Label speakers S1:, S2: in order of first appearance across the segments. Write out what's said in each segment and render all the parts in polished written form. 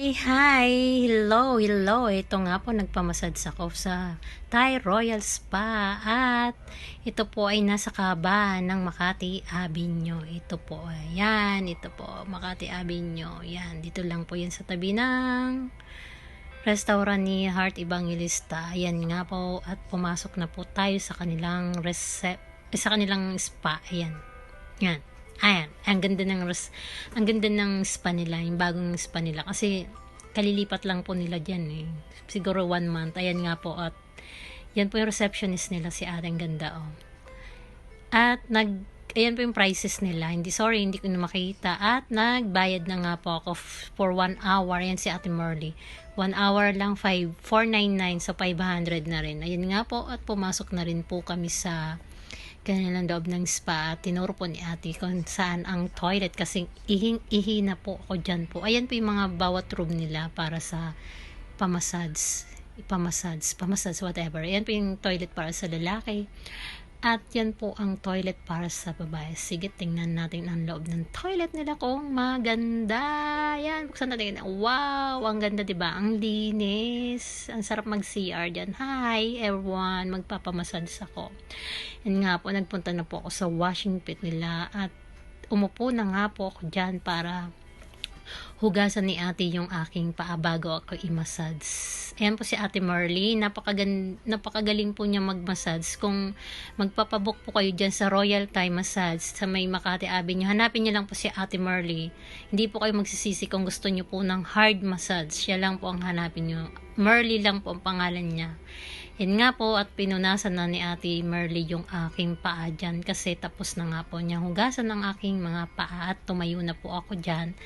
S1: Hi! Hello! Ito nga po, nagpamassage ako sa Thai Royal Spa at ito po ay nasa Kaba ng Makati Avenue. Ito po, ayan, ito po, Makati Avenue. Yan, dito lang po yan sa tabi ng restaurant ni Heart Evangelista. Ayan nga po, at pumasok na po tayo sa kanilang sa kanilang spa. Ayan. Yan. Ayan, ang ganda ng spa nila, yung bagong spa nila kasi kalilipat lang po nila diyan eh. Siguro 1 month. Ayan nga po, at yan po yung receptionist nila, si Ate, ang ganda oh. At ayan po yung prices nila. Hindi ko na makita. At nagbayad na nga po ako for 1 hour. Ayan si Ate Merly. 1 hour lang, 499, so 500 na rin. Ayan nga po, at pumasok na rin po kami sa kanilang loob ng spa. Tinuro po ni Ate kung saan ang toilet kasi ihing-ihi na po ako dyan po. Ayan po yung mga bawat room nila para sa pamassage, whatever. Ayan po yung toilet para sa lalaki. At yan po ang toilet para sa babae. Sige, tingnan natin ang loob ng toilet nila kung maganda. Yan, buksan natin. Wow, ang ganda, diba? Ang linis. Ang sarap mag-CR dyan. Hi, everyone. Magpapamassage ako. Yan nga po, nagpunta na po ako sa washing pit nila at umupo na nga po ako dyan para hugasan ni Ate yung aking paa bago ako i-massage. Ayan po si Ate Merly, napakagaling po niya mag-massage. Kung magpapabook po kayo dyan sa Royal Thai Massage sa may Makati Avenue, hanapin niyo lang po si Ate Merly. Hindi po kayo magsisisi kung gusto niyo po ng hard massage. Siya lang po ang hanapin niyo. Merly lang po ang pangalan niya. Yan nga po, at pinunasan na ni Ate Merly yung aking paa dyan kasi tapos na nga po niya hugasan ng aking mga paa at tumayo na po ako dyan.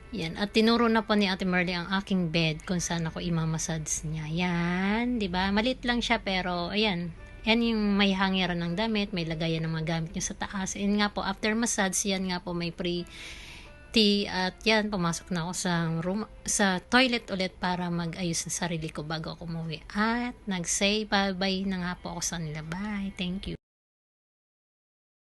S1: Yan, at tinuro na po ni Ate Merly ang aking bed kung saan ako imamassage niya. Yan, 'di ba? Malit lang siya pero ayan. Yan yung may hangiran ng damit, may lagayan ng mga gamit niya sa taas. Yan nga po, after massage, yan nga po may free tea at yan, pumasok na ako sa toilet ulit para mag-ayos ng sarili ko bago ako umuwi. At nag-say bye-bye na nga po ako sa nila. Bye, thank you.